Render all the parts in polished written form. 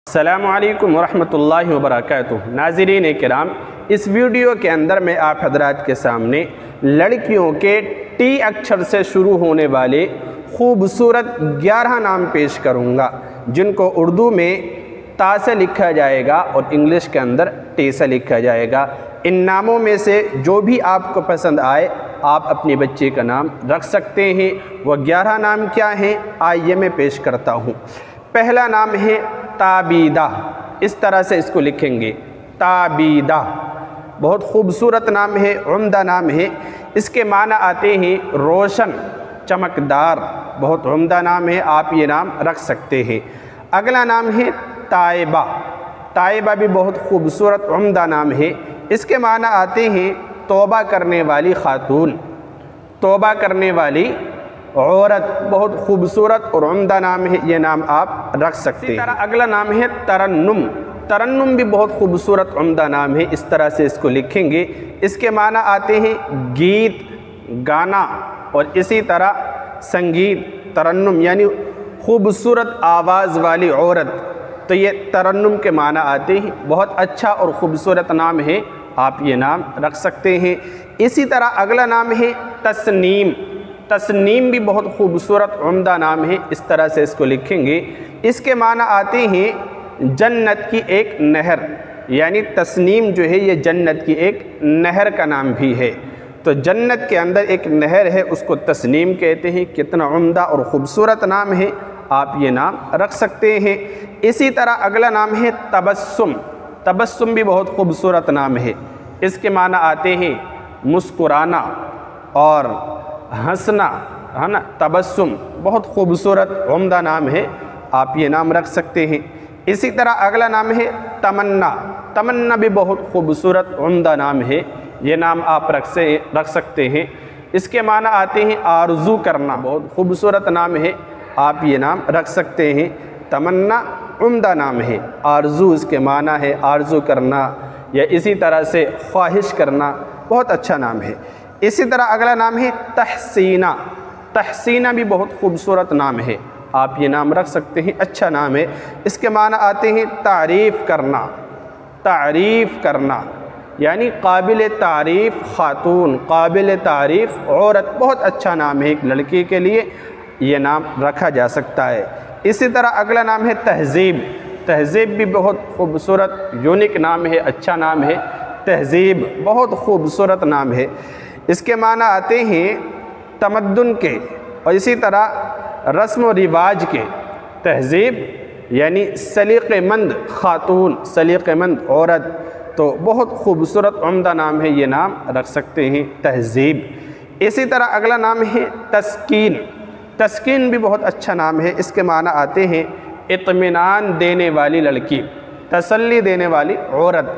السلام علیکم ورحمۃ اللہ وبرکاتہ۔ ناظرین کرام، اس ویڈیو کے اندر میں آپ حضرات کے سامنے لڑکیوں کے ٹی اکشر سے شروع ہونے والے خوبصورت 11 نام پیش کروں گا، جن کو اردو میں تا سے لکھا جائے گا اور انگلش کے اندر ٹی سے لکھا جائے گا۔ ان ناموں میں سے جو بھی آپ کو پسند آئے آپ اپنی بچی کا نام رکھ سکتے ہیں۔ وہ 11 نام کیا ہیں آئیے میں پیش کرتا ہوں۔ پہلا نام ہے تابیدہ، اس طرح سے اس کو لکھیں گے تابیدہ۔ بہت خوبصورت نام ہے، عمدہ نام ہے۔ اس کے معنی آتے ہیں روشن، چمکدار۔ بہت عمدہ نام ہے، آپ یہ نام رکھ سکتے ہیں۔ اگلا نام ہے تائبہ۔ تائبہ بھی بہت خوبصورت عمدہ نام ہے۔ اس کے معنی آتے ہیں توبہ کرنے والی خاتون، توبہ کرنے والی عورت۔ بہت خوبصورت اور عمدہ نام ہے، یہ نام آپ رکھ سکتے ہیں۔ اسی طرح اگلا نام ہے ترنم۔ ترنم بھی بہت خوبصورت عمدہ نام ہے، اس طرح سے اس کو لکھیں گے۔ اس کے معنی آتے ہیں گیت، گانا، اور اسی طرح سنگیت۔ ترنم یعنی خوبصورت آواز والی عورت، تو یہ ترنم کے معنی آتے ہیں۔ بہت اچھا اور خوبصورت نام ہے، آپ یہ نام رکھ سکتے ہیں۔ اسی طرح اگلا نام ہے تسنیم۔ تسنیم بھی بہت خوبصورت عمدہ نام ہے، اس طرح سے اس کو لکھیں گے۔ اس کے معنی آتے ہیں جنت کی ایک نہر، یعنی تسنیم جو ہے یہ جنت کی ایک نہر کا نام بھی ہے۔ تو جنت کے اندر ایک نہر ہے، اس کو تسنیم کہتے ہیں۔ کتنا عمدہ اور خوبصورت نام ہے، آپ یہ نام رکھ سکتے ہیں۔ اسی طرح اگلا نام ہے تبسم۔ تبسم بھی بہت خوبصورت نام ہے۔ اس کے معنی آتے ہیں مسکرانا اور ہنسنا، ہے نا۔ تبسم بہت خوبصورت عمدہ نام ہے، آپ یہ نام رکھ سکتے ہیں۔ اسی طرح اگلا نام ہے تمنا۔ تمنا بھی بہت خوبصورت عمدہ نام ہے، یہ نام آپ رکھ سکتے ہیں۔ اس کے معنی آتے ہیں آرزو کرنا۔ بہت خوبصورت نام ہے، آپ یہ نام رکھ سکتے ہیں۔ تمنا عمدہ نام ہے، آرزو اس کے معنی ہے آرزو کرنا، یا اسی طرح سے خواہش کرنا۔ بہت اچھا نام ہے۔ اسی طرح اگلا نام ہے تحسینہ۔ تحسینہ بھی بہت خوبصورت نام ہے، آپ یہ نام رکھ سکتے ہیں، اچھا نام ہے۔ اس کے معنی آتے ہیں تعریف کرنا۔ تعریف کرنا یعنی قابل تعریف خاتون، قابل تعریف عورت۔ بہت اچھا نام ہے، ایک لڑکی کے لیے یہ نام رکھا جا سکتا ہے۔ اسی طرح اگلا نام ہے تہذیب۔ تہذیب بھی بہت خوبصورت یونیک نام ہے، اچھا نام ہے۔ تہذیب بہت خوبصورت نام ہے۔ اس کے معنی آتے ہیں تمدن کے اور اسی طرح رسم و رواج کے۔ تہذیب یعنی سلیقہ مند خاتون، سلیقہ مند عورت۔ تو بہت خوبصورت عمدہ نام ہے، یہ نام رکھ سکتے ہیں تہذیب۔ اسی طرح اگلا نام ہے تسکین۔ تسکین بھی بہت اچھا نام ہے۔ اس کے معنی آتے ہیں اطمینان دینے والی لڑکی، تسلی دینے والی عورت،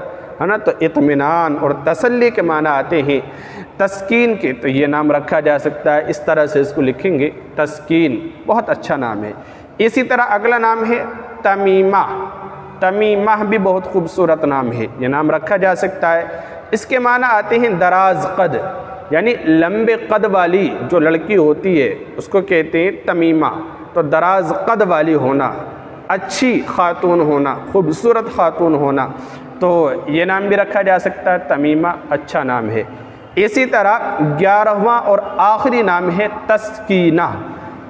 ہے نا۔ تو اطمینان اور تسلی کے معنی آتے ہیں تسکین کے، تو یہ نام رکھا جا سکتا ہے، اس طرح سے اس کو لکھیں گے تسکین۔ بہت اچھا نام ہے۔ اسی طرح اگلا نام ہے تمیمہ۔ تمیمہ بھی بہت خوبصورت نام ہے، یہ نام رکھا جا سکتا ہے۔ اس کے معنی آتے ہیں دراز قد، یعنی لمبے قد والی جو لڑکی ہوتی ہے اس کو کہتے ہیں تمیمہ۔ تو دراز قد والی ہونا، اچھی خاتون ہونا، خوبصورت خاتون ہونا، تو یہ نام بھی رکھا جا سکتا ہے تمیمہ، اچھا نام ہے۔ اسی طرح 11واں اور آخری نام ہے تسکینہ۔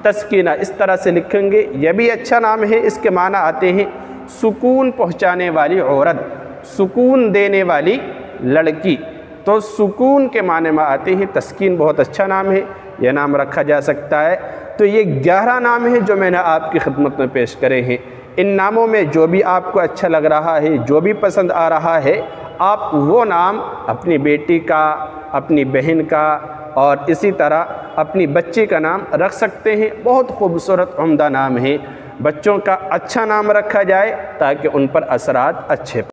تسکینہ اس طرح سے لکھیں گے، یہ بھی اچھا نام ہے۔ اس کے معنی آتے ہیں سکون پہنچانے والی عورت، سکون دینے والی لڑکی۔ تو سکون کے معنی میں آتے ہیں تسکین، بہت اچھا نام ہے، یہ نام رکھا جا سکتا ہے۔ تو یہ 11 نام ہیں جو میں نے آپ کی خدمت میں پیش کرے ہیں۔ ان ناموں میں جو بھی آپ کو اچھا لگ رہا ہے، جو بھی پسند آ رہا ہے، آپ وہ نام اپنی بیٹی کا، اپنی بہن کا اور اسی طرح اپنی بچی کا نام رکھ سکتے ہیں۔ بہت خوبصورت عمدہ نام ہے، بچوں کا اچھا نام رکھا جائے تاکہ ان پر اثرات اچھے